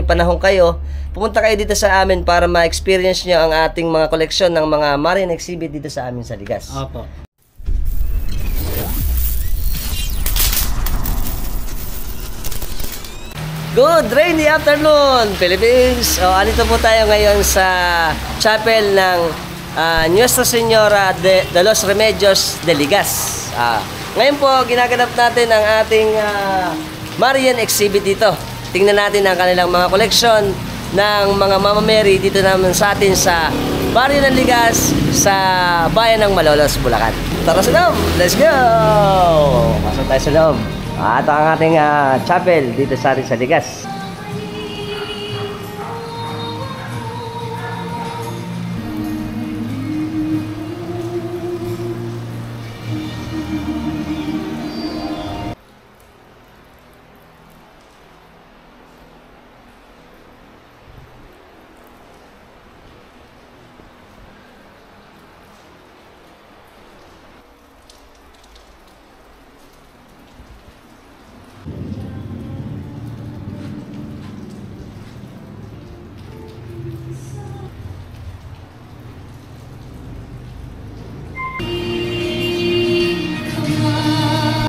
panahon kayo, pumunta kayo dito sa amin para ma-experience nyo ang ating mga koleksyon ng mga marine exhibit dito sa amin sa Ligas. Opo. Good rainy afternoon, Philippines! Andito po tayo ngayon sa chapel ng Nuestra Señora de los Remedios de Ligas. Ngayon po, ginaganap natin ang ating Marian exhibit dito. Tingnan natin ang kanilang mga koleksyon ng mga Mama Mary dito naman sa atin sa Barrio ng Ligas sa bayan ng Malolos, Bulacan. Tara sa loob! Let's go! Pasok tayo sa loob. Ito ang ating chapel dito sa atin sa Ligas.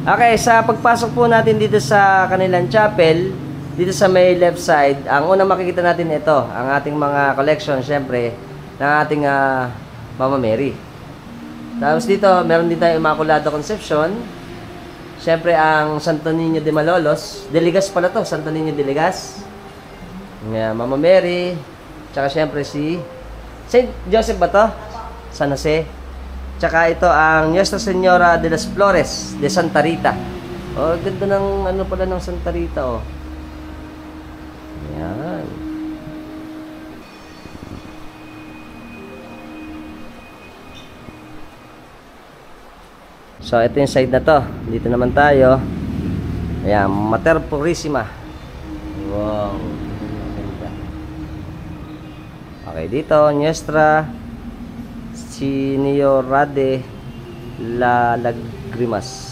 Okay, sa pagpasok po natin dito sa kanilang chapel, dito sa may left side, ang unang makikita natin ito, ang ating mga collection, syempre, ng ating Mama Mary. Tapos dito, meron din tayong Immaculada Conception. Syempre, ang Santo Niño de Malolos. De Ligas pala to, Santo Niño de Ligas. Mama Mary. Tsaka syempre si Saint Joseph ba to? San Jose. Tsaka ito ang Nuestra Señora de las Flores de Santa Rita. Ganda ng ano pala ng Santa Rita, Yan. So, ito yung side na to. Dito naman tayo. Ayan, Mater Purissima. Wow. Okay, dito, Nuestra Señora de la Lagrimas.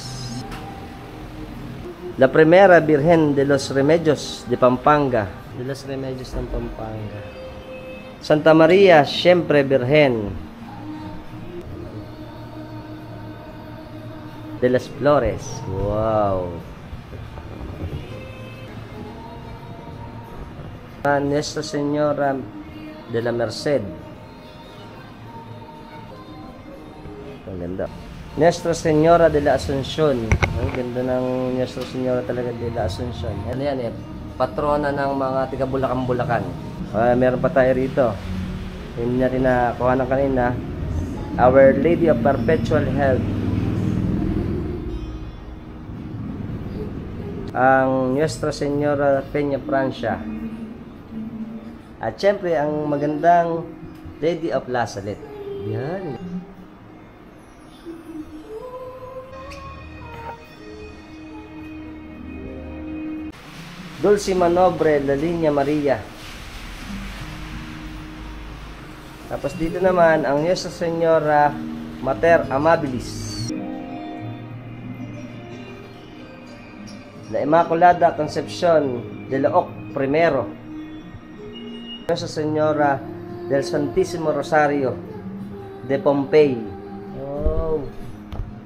La Primera Virgen de los Remedios de Pampanga. De los Remedios ng Pampanga. Santa Maria, Siempre Virgen de las Flores. Wow. Nuestra Señora de la Merced. Ang ganda. Nuestra Señora de la Asunción. Ang ganda ng Nuestra Señora talaga de la Asunción. Ano yan patrona ng mga tiga Bulacan. Meron pa tayo rito. Hindi natin nakuha ng kanina. Our Lady of Perpetual Health. Ang Nuestra Señora Peña Francia. At syempre, ang magandang Lady of La Salette. Yan. Dulce Manobre, La Línea Maria. Tapos dito naman, ang Nuestra Señora Mater Amabilis. La Immaculada Concepción de la Oc Primero. Nuestra Señora del Santísimo Rosario de Pompey. Oh,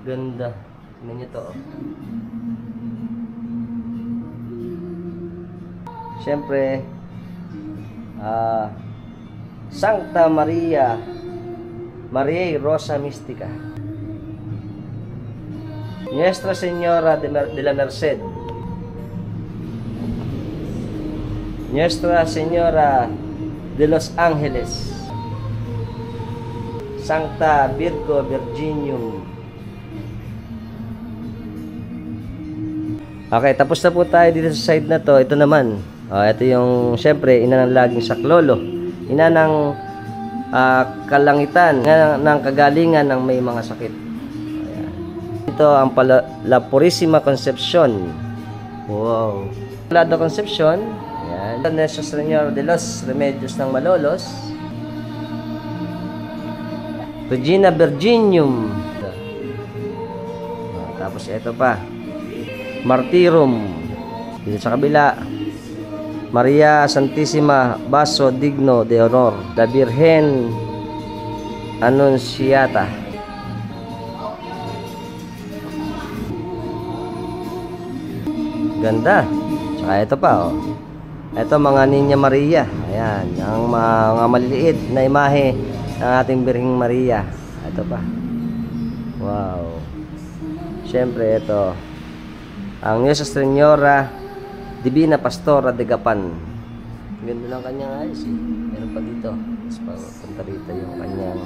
ganda. Tingnan nyo to. Siyempre, Santa Maria Rosa Mystica. Nuestra Señora de la Merced. Nuestra Señora de los Ángeles. Sancta Virgo Virginium. Okay, tapos na po tayo dito sa side na to. Ito naman. Ito yung, syempre, ina ng laging saklolo. Ina ng kalangitan, ina ng kagalingan ng may mga sakit. Ayan. Ito ang La Purissima Concepcion. Wow. Immaculada Concepcion. Ayan. Nuestra Señora de los Remedios ng Malolos. Regina Virginium. Tapos ito pa. Martyrum. Dito sa kabila. Maria Santissima Baso Digno de Honor, the Virgen Annunciata. Ganda. Tsaka ito pa, oh. Ito mga Niña Maria. Ayan, ang mga maliliit na imahe ng ating Birheng Maria. Ito pa. Wow. Siyempre ito, ang Nuestra Señora Divina Pastora de Gapan. Ganda lang kanyang ayos eh. Meron pa dito. Tapos punta rito yung kanyang...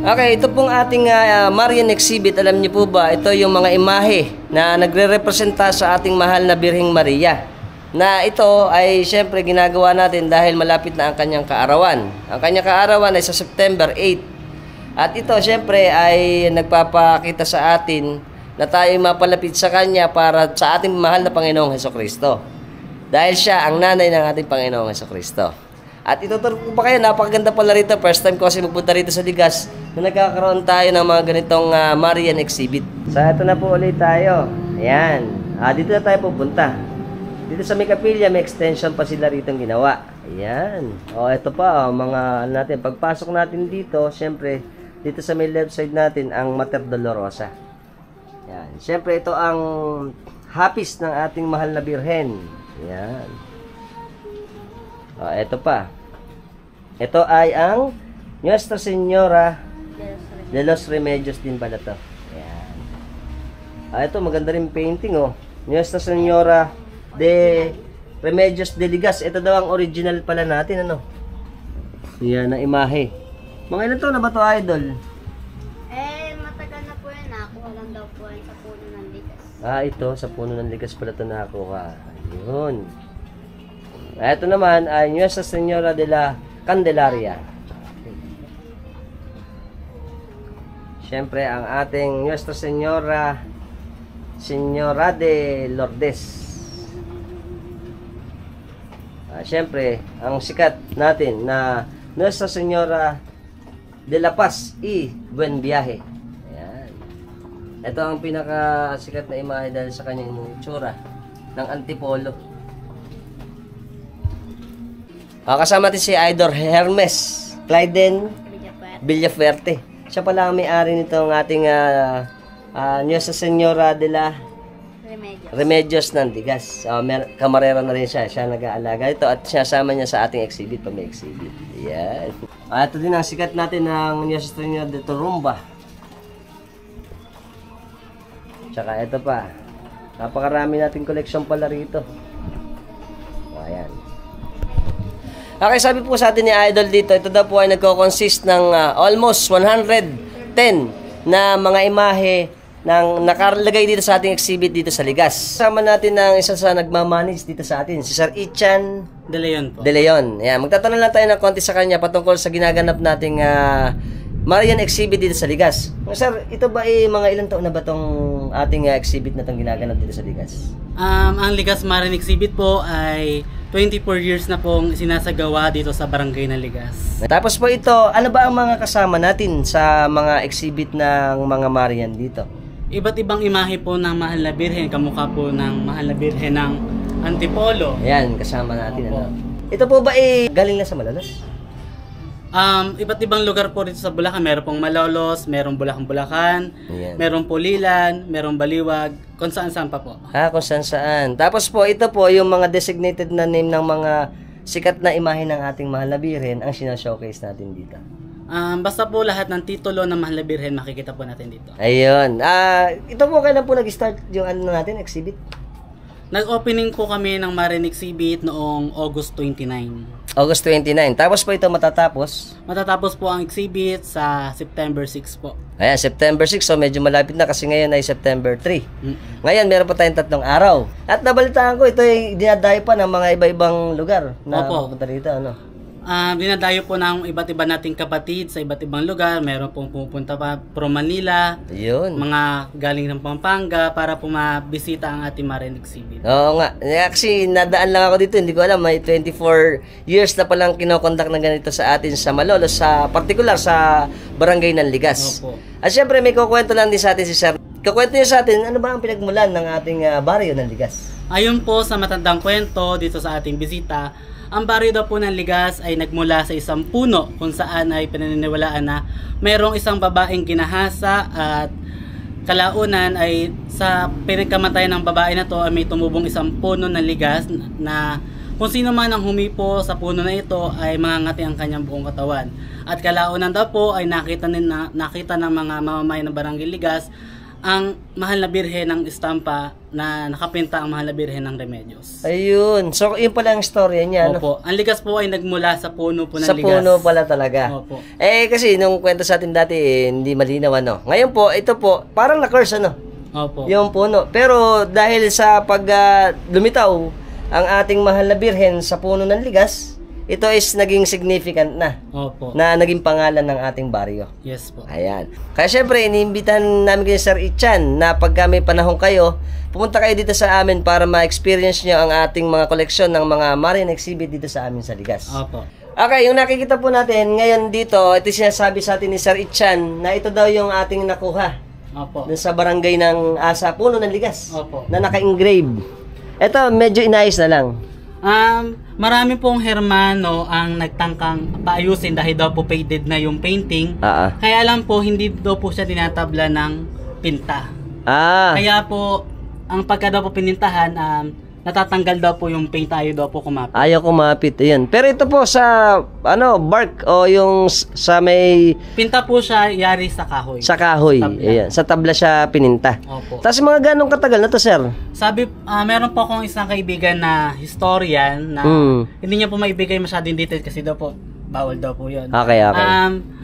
Okay, ito pong ating Marian exhibit. Alam niyo po ba, ito yung mga imahe na nagre-representa sa ating mahal na Birheng Maria. Na ito ay siyempre ginagawa natin dahil malapit na ang kanyang kaarawan. Ang kanyang kaarawan ay sa September 8. At ito siyempre ay nagpapakita sa atin na tayo mapalapit sa Kanya para sa ating mahal na Panginoong Hesukristo. Dahil siya ang nanay ng ating Panginoong Hesukristo. At ituturo ko pa kayo, napakaganda pala rito. First time ko kasi magpunta rito sa Ligas na nagkakaroon tayo ng mga ganitong Marian exhibit. So ito na po ulit tayo. Ayan. Dito na tayo pupunta. Dito sa may kapilya, may extension pa sila rito ginawa. Ayan. O ito pa, mga natin. Pagpasok natin dito, syempre, dito sa may left side natin, ang Mater Dolorosa. Ayan. Syempre, ito ang hapis ng ating mahal na Birhen. Ayan. O, ito pa. Ito ay ang Nuestra Señora de los Remedios din pala to. Ayan. Ito, maganda rin painting, oh. Nuestra Señora de Remedios de Ligas. Ito daw ang original pala natin, ano? Yan, na imahe. Mga ilan taon na ba to, Idol? Matagal na po yan. Nakuha lang daw po yan sa puno ng ligas. Ito, sa puno ng ligas pala ito nakuha. Ayun. Ito naman ay Nuestra Señora de la Candelaria. Siyempre, ang ating Nuestra Señora de Lourdes. Siyempre, ang sikat natin na Nuestra Señora de la Paz y Buen Viaje. Ayan. Ito ang pinakasikat na imahe dahil sa kanyang itsura ng Antipolo. Kasama natin si Idol Hermes Clyden Villafuerte. Siya pala ang may-ari nitong ating Nuestra Señora de la Remedios ng Ligas. Kamarera na rin siya. Siya nag-aalaga ito at sinasama niya sa ating exhibit pag may exhibit. Ayan. Ito din ang sikat natin ng Nuestra Señora de Turumba. Tsaka ito pa. Napakarami nating collection pala rito. Ayan. Okay, sabi po sa atin ni Idol dito, ito daw po ay nagko-consist ng almost 110 na mga imahe ng nakalagay dito sa ating exhibit dito sa Ligas. Kasama natin ng isa sa nagmamanage dito sa atin, si Sir Ichan De Leon po. De Leon. Ayan, magtatanong lang tayo ng konti sa kanya patungkol sa ginaganap nating Marian exhibit dito sa Ligas. Sir, ito ba mga ilang taon na ba itong ating exhibit na itong ginaganap dito sa Ligas? Ang Ligas Marian exhibit po ay 24 years na pong sinasagawa dito sa barangay ng Ligas. Tapos po ito, ano ba ang mga kasama natin sa mga exhibit ng mga Marian dito? Iba't ibang imahe po ng Mahal na Birhen, kamukha po ng Mahal na Birhen ng Antipolo. Ayan, kasama natin. Opo. Ano? Ito po ba galing na sa Malolos? Iba't ibang lugar po dito sa Bulacan. Meron pong Malolos, merong Bulacan-Bulacan, Ayan. merong Pulilan, merong Baliwag, kung saan-saan pa po. Kung saan-saan. Tapos po, ito po yung mga designated na name ng mga sikat na imahe ng ating Mahal na Birhen ang sinashowcase natin dito. Basta po lahat ng titulo ng Mahal na Birhen makikita po natin dito. Ayun. Ito po, kailan po nag-start yung ano natin, exhibit? Nag-opening po kami ng Marian exhibit noong August 29. August 29. Tapos po ito matatapos? Matatapos po ang exhibit sa September 6 po. Ayan, September 6. So medyo malapit na kasi ngayon ay September 3. Ngayon, meron pa tayong 3 araw. At nabalitaan ko, ito ay dinadayo pa ng mga iba-ibang lugar na Opo. pupunta rito. Ano? Dinadayo po ng iba't iba nating kapatid sa iba't ibang lugar. Meron pong pupunta pa from Manila, Ayun. mga galing ng Pampanga para po mabisita ang ating Marine Exhibit. Oo nga. Kasi nadaan lang ako dito. Hindi ko alam. May 24 years na palang kinokondak ng ganito sa atin sa Malolos. Sa particular sa Barangay ng Ligas. Opo. At syempre may kukwento lang din sa atin si Sir. Kukwento niya sa atin, ano ba ang pinagmulan ng ating baryo ng Ligas? Ayon po sa matandang kwento dito sa ating bisita, ang baryo daw po ng Ligas ay nagmula sa isang puno kung saan ay pinaniniwalaan na mayroong isang babaeng ginahasa at kalaunan ay sa pinagkamatay ng babae na to ay may tumubong isang puno ng ligas na kung sino man ang humipo sa puno na ito ay mangangati ang kanyang buong katawan. At kalaunan daw po ay nakita ng mga mamamayan ng Barangay Ligas ang mahal na birhen ng istampa na nakapinta ang mahal na birhen ng Remedios. Ayun. So, yun pala ang storya niya. Ano? Opo. Ang ligas po ay nagmula sa puno po ng Sa ligas. puno pala talaga. Opo. Kasi nung kwento sa atin dati, hindi malinaw ano. Ngayon po, ito po, parang na-curse ano. Opo. Yung puno. Pero dahil sa pag lumitaw ang ating mahal na birhen sa puno ng ligas, ito is naging significant na. Opo. Na naging pangalan ng ating baryo. Yes po. Ayan. Kaya syempre, iniimbitahan namin kayo Sir Ichan na pagka may panahon kayo, pumunta kayo dito sa amin para ma-experience nyo ang ating mga koleksyon ng mga marine exhibit dito sa amin sa Ligas. Opo. Okay, yung nakikita po natin ngayon dito, ito sinasabi sa atin ni Sir Ichan na ito daw yung ating nakuha Opo. dun sa barangay ng Puno ng Ligas. Opo. Na naka-engrave. Ito, medyo inayos na lang. Marami pong Hermano ang nagtangkang paayusin dahil daw po faded na yung painting. Kaya lang po, hindi daw po siya tinatabla ng pinta. Kaya po, ang pagka daw po pinintahan, natatanggal daw po yung paint, ayaw daw po kumapit. Ayaw kumapit, ayan. Pero ito po sa, bark o yung sa may... Pinta po siya, yari sa kahoy. Sa kahoy, Tabla. ayan. Sa tabla siya pininta. Opo. Tapos mga ganong katagal na to, sir? Sabi, meron po akong isang kaibigan na historian na hindi niya po maibigay masyadong details kasi daw po, bawal daw po yun. Okay.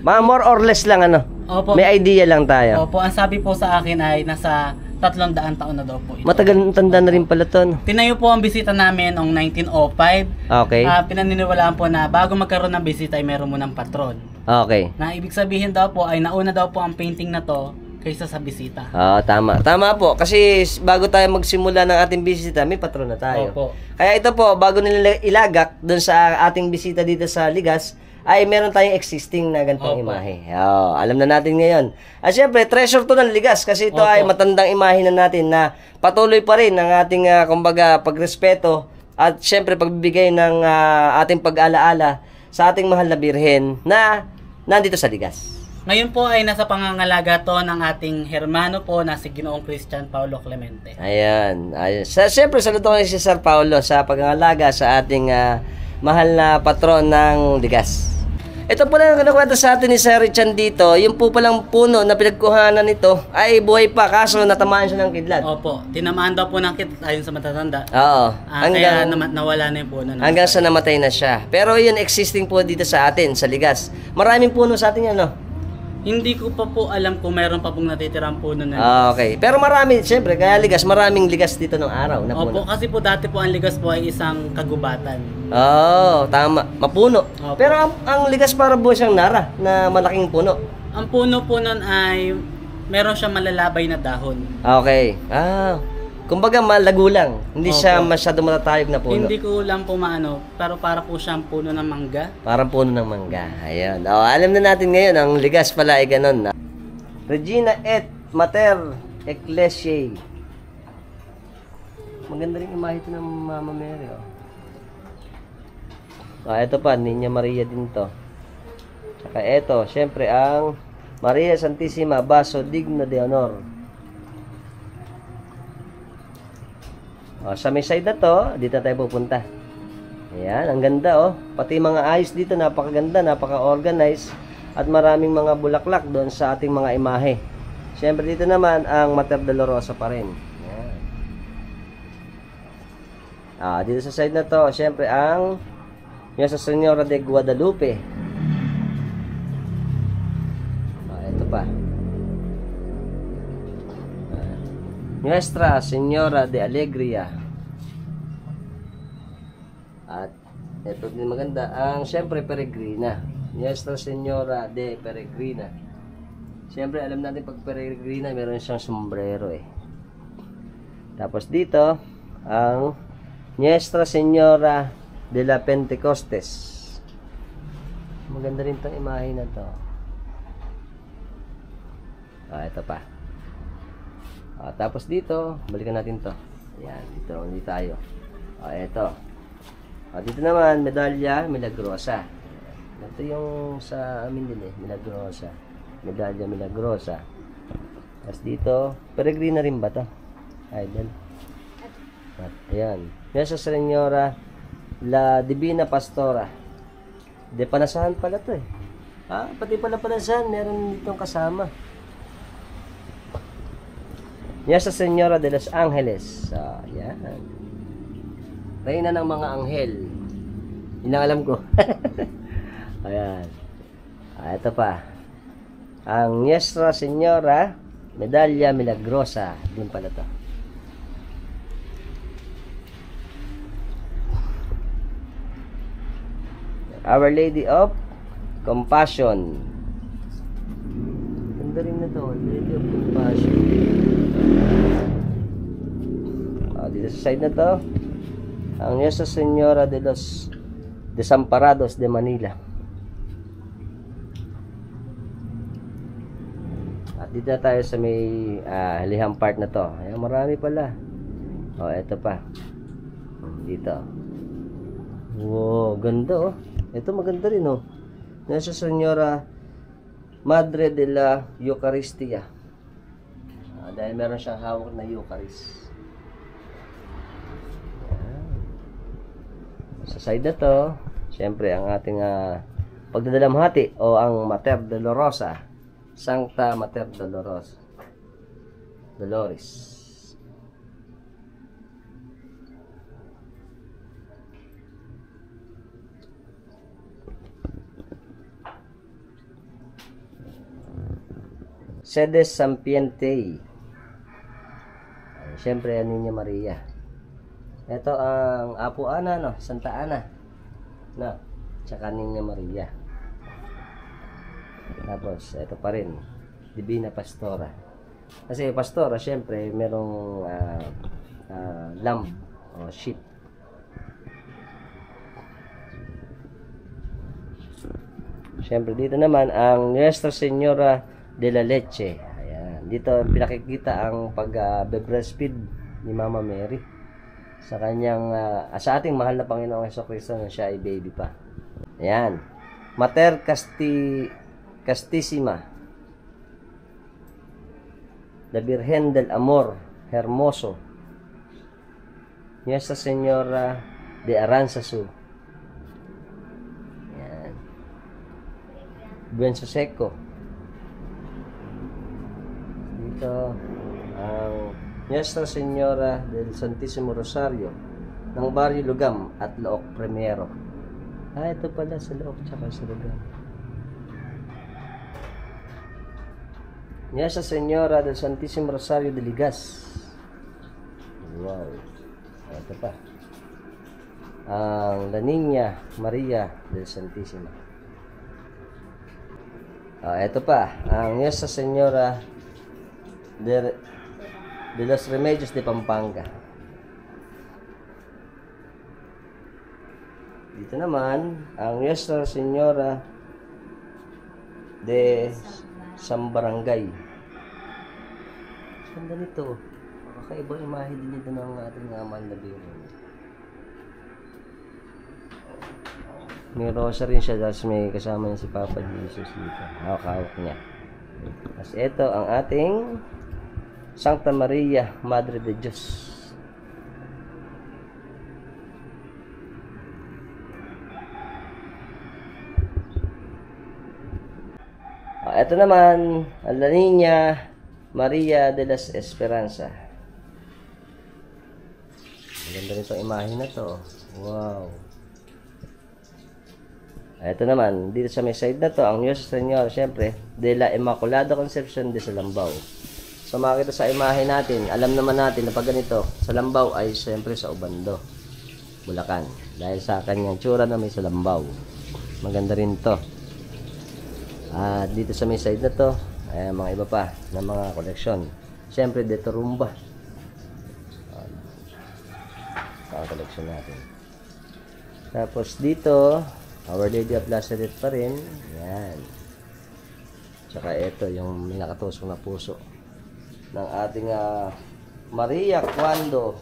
More or less lang, ano? Opo. May idea lang tayo. Opo, ang sabi po sa akin ay nasa 300 taon na daw po ito. Matagal tanda na rin pala to, no? Tinayo po ang bisita namin noong 1905. Okay. Pinaniniwalaan po na bago magkaroon ng bisita ay meron mo ng patron. Okay. Na ibig sabihin daw po ay nauna daw po ang painting na to kaysa sa bisita. Tama. Tama po. Kasi bago tayo magsimula ng ating bisita, may patron na tayo. Opo. Kaya ito po, bago nila ilagak doon sa ating bisita dito sa Ligas, ay meron tayong existing na ganitong imahe. Alam na natin ngayon. At syempre, treasure to ng Ligas kasi ito ay matandang imahe na natin na patuloy pa rin ang ating, kumbaga, pagrespeto at syempre, pagbibigay ng ating pag-alaala sa ating mahal na birhen na nandito sa Ligas. Ngayon po ay nasa pangangalaga to ng ating Hermano po na si Ginoong Christian Paulo Clemente. Ayan. Syempre, saludo ko si Sir Paulo sa pangangalaga sa ating mahal na patron ng Ligas. Ito po lang ang kinukwento sa atin ni Sir Richard dito. Yung po palang puno na pinagkuhanan nito ay buhay pa kaso natamaan siya ng kidlat. Opo. Tinamaan daw po ng kidlat ayon sa matatanda. Oo. Kaya nawala na yung puno. Hanggang sa namatay na siya. Pero yun existing po dito sa atin, sa Ligas. Maraming puno sa atin yan, no? Hindi ko pa po alam kung mayroon pa pong natitirang puno na okay. Pero marami, siyempre, kaya Ligas, maraming Ligas dito ng araw na puno. Opo, kasi po dati po ang Ligas po ay isang kagubatan. Tama. Mapuno. Opo. Pero ang Ligas para po siyang nara na malaking puno. Ang puno po nun ay meron siyang malalabay na dahon. Okay. Kumbaga malago lang. Hindi siya masyado matatayog na puno. Hindi ko lang po maano, pero para po siyang puno ng mangga. Parang puno ng mangga. Ayan. Alam na natin ngayon, ang Ligas pala ay ganun. Regina et Mater Ecclesiae. Maganda rin imahe ito ng Mama Mary. Ito pa, Niña Maria din to. Saka ito, syempre ang Maria Santissima Baso Digno de Honor. Sa may side na to, dito tayo pupunta. Ayan, ang ganda Pati mga ayos dito, napakaganda, napaka-organized. At maraming mga bulaklak doon sa ating mga imahe. Siyempre dito naman, ang Mater Dolorosa pa rin. Ayan. Dito sa side na to, siyempre ang Nuestra Señora de Guadalupe. Ito pa. Nuestra Señora de Alegria. At Ito din maganda. Ang siyempre Peregrina. Nuestra Señora de Peregrina. Siyempre alam natin pag Peregrina meron siyang sombrero eh. Tapos dito ang Nuestra Señora de la Pentecostes. Maganda rin tong imahe na to. Ito pa. Tapos dito, balikan natin to. Ayan, dito tayo. Ito. Dito naman, medalya milagrosa. Ito yung sa amin din eh, milagrosa. Medalya milagrosa. Tapos dito, Peregrina rin ba to? Idol. Ayan. Nuestra Señora la Divina Pastora. De Panasahan pala to eh. Pati pala Panasahan, meron ditong kasama. Nuestra Señora de los Angeles. Yan. Reyna ng mga anghel. Yun ang alam ko. Ayan. Ito pa. Ang Nuestra Señora Medalya Milagrosa. Din pala to. Our Lady of Compassion. Ganda rin na to. Lady of Compassion. Dito sa side na to, ang Nuestra Señora de los Desamparados de Manila. At dito na tayo sa may lihang part na to. Ayan, marami pala. Ito pa. Dito. Wow, ganda oh. Ito maganda rin oh. Nuestra Señora Madre de la Eucharistia. Dahil meron siyang hawak na Eucharist. Sa side na to, siyempre ang ating pagdadalamhati o ang Mater Dolorosa, Sancta Mater Dolores. Sedes Sampiente. Siyempre, Niña Maria. Ito ang Apo Ana, no? Santa Ana. No? Tsaka Niña Maria. Tapos, ito pa rin. Divina Pastora. Kasi Pastora, siyempre, merong lamb o sheep. Siyempre, dito naman ang Nuestra Señora de la Leche. Ayan. Dito pinakikita ang pag-breastfeed ni Mama Mary sa kanyang sa ating mahal na Panginoong Jesucristo na siya ay baby pa. Ayan. Mater Castissima, la Virgen del Amor Hermoso, Nuestra Señora de Aranzazu. Ayan. Buen Seco. Dito ang Nuestra Señora del Santísimo Rosario ng Barrio Lugam at Look Primero. Ito pala sa Look tsaka sa Lugam. Nuestra Señora del Santísimo Rosario de Ligas. Wow. Ito pa. Ang La Niña Maria del Santísimo. Ito pa. Ang Nuestra Señora de los Remedios de Pampanga. Dito naman ang Nuestra Señora de Sambarangay. Ganda nito. Kakaiba imahe din dito ng ating mahal na Birhen. May rosary siya, tapos may kasama niya si Papa Jesus dito. Hawak-hawak niya. Tapos ito ang ating Santa Maria, Madre de Dios. Ito naman, La Niña Maria de las Esperanza. Maganda rin itong imahe na to. Wow. Ito naman, dito sa may side na to, ang Nuestra Señora, siyempre, de la Immaculada Concepción de Salambao. So makikita sa imahe natin, alam naman natin na pag ganito, sa Lambao ay siyempre sa Obando. Bulacan. Dahil sa kanyang tsura na may salambaw. Maganda rin to. At dito sa may side na to, ay mga iba pa na mga koleksyon. Siyempre, dito rumba. Ang koleksyon natin. Tapos dito, Our Lady of Lazaret pa rin. Yan. Tsaka ito, yung may nakatusok na puso ng ating Maria Cuando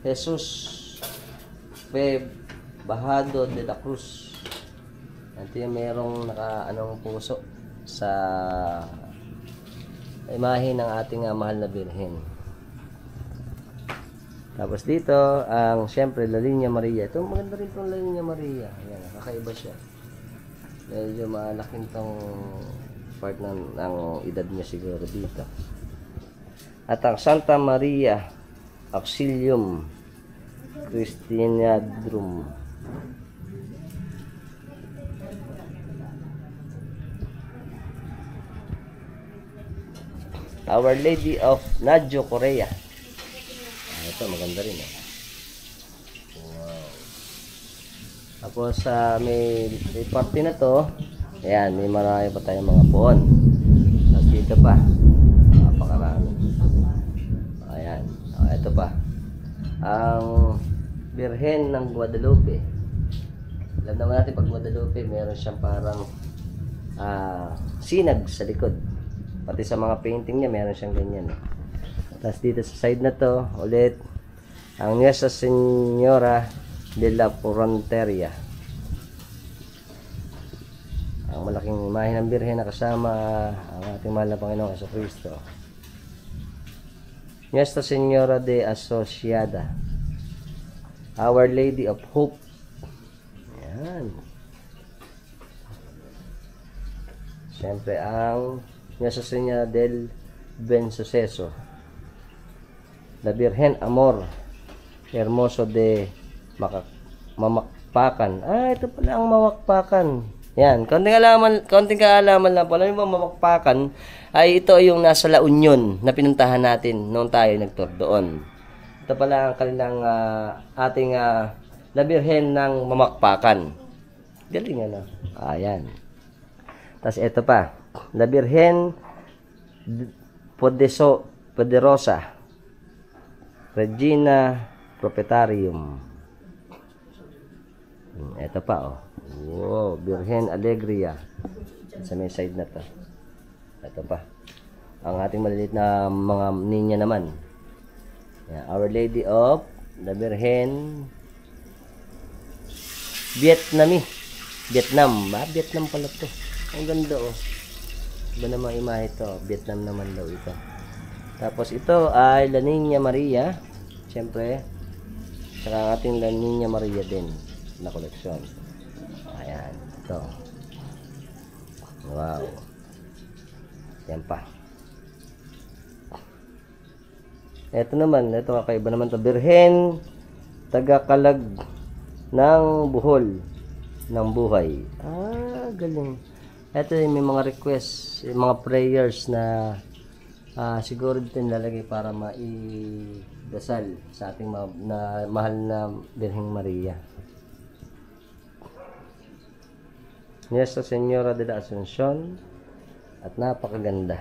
Jesus Bahado de la Cruz. Ito yung merong naka-anong puso sa imahe ng ating mahal na Birhen. Tapos dito, ang siyempre, La Linya Maria. Ito, maganda rin itong La Linya Maria. Ayan, kakaiba siya. Medyo malaking itong part ng edad niya siguro dito. At ang Santa Maria Auxilium Christianadrum. Our Lady of Nadjo Korea. Ito, maganda rin. Wow. Tapos may party na to. Ayan, may marami pa tayong mga puon. Tapos dito pa. Napakarami. Ayan. Ito pa. Ang Birhen ng Guadalupe. Alam naman natin pag Guadalupe, meron siyang parang sinag sa likod. Pati sa mga painting niya, meron siyang ganyan. Tapos dito sa side na to, ulit, ang Nuestra Señora de la Fronteria. Ang malaking imahe ng Birhen na kasama ang ating mahal na Panginoong Jesucristo. Nuestra Señora de Asociada. Our Lady of Hope. Ayan. Siyempre ang Nuestra Señora del Ben Suceso. La Virgen Amor Hermoso de Mamakpakan. Ito pala ang Mamakpakan. Yan, konting kaalaman lang pala. Yung Mamakpakan ay ito yung nasa La Union na pinuntahan natin noong tayo nagtour doon. Ito pala ang kanilang ating La Virgen ng Mamakpakan. Galing ano. Ayan. Tapos ito pa. La Virgen Poderosa Regina Propetarium. Ito pa oh. Wow, Virgen Alegria. Sa may side na to. Ito pa. Ang ating maliliit na mga ninya naman. Yan, Our Lady of the Virgen Vietnam. Vietnam pala to. Ang ganda oh. Iba namang imahe ito. Vietnam naman daw ito. Tapos ito ay La Niña Maria. Siyempre. Saka ang ating La Niña Maria din na koleksyon. Ayan. Ito. Wow. Yan pa. Ito naman. Ito kakaiba naman ito. Birhen Tagakalag ng Buhol ng Buhay. Galing. Ito may mga requests, mga prayers na siguro dito nilalagay para maidasal sa ating mahal na Birheng Maria. Nuestra Señora de la Asunción. At napakaganda.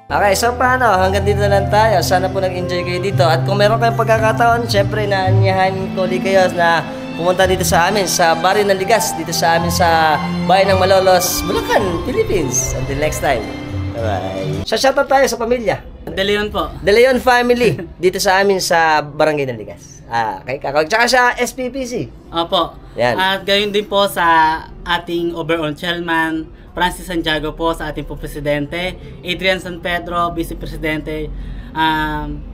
Okay, so paano? Hanggang dito na lang tayo. Sana po nag-enjoy kayo dito. At kung meron kayong pagkakataon, syempre naanyahan ko ulit kayo na pumunta dito sa amin sa Barrio ng Ligas, dito sa amin sa Bayan ng Malolos, Bulacan, Philippines. Until next time. Bye-bye. So shoutout tayo sa pamilya. De Leon po. De Leon family dito sa amin sa Barangay ng Ligas. Kay Kakao. Tsaka sa SPPC. Opo. Yan. At gayon din po sa ating overall chairman, Francis Santiago po, sa ating po presidente, Adrian San Pedro, Vice Presidente,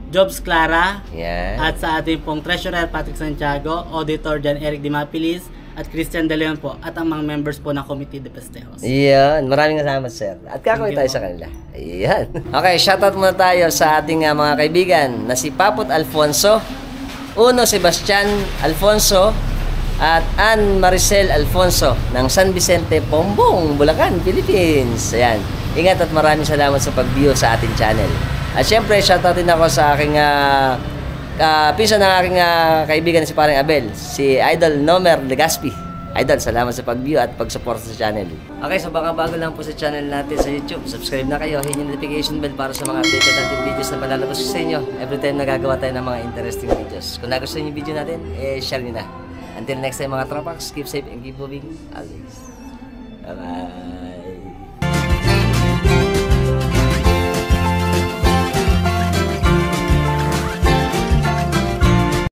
Jobs Clara, Yan. at sa ating pong treasurer, Patrick Santiago, auditor Jan Eric Di Mapilis, at Christian De Leon po, at ang mga members po ng Committee de Festejos. Yan. Maraming salamat, sir. At kakawin tayo sa kanila. Ayan. Okay, shoutout muna tayo sa ating mga kaibigan na si Papot Alfonso, Uno Sebastian Alfonso, at Ann Maricel Alfonso ng San Vicente, Pombong, Bulacan, Philippines. Ayan. Ingat at maraming salamat sa pag-view sa ating channel. At syempre, shoutout din ako sa aking pinsan ng aking kaibigan si Parang Abel, si Idol Nomer Legaspi. Idol, salamat sa pag-view at pag-support sa channel. Okay, so baka bago lang po sa channel natin sa YouTube, subscribe na kayo, hit yung notification bell para sa mga updated natin videos na palalabas ko sa inyo every time nagagawa tayo ng mga interesting videos. Kung nagustuhan yung video natin, share nyo na. Until next time mga tropax, keep safe and keep moving always. Bye-bye.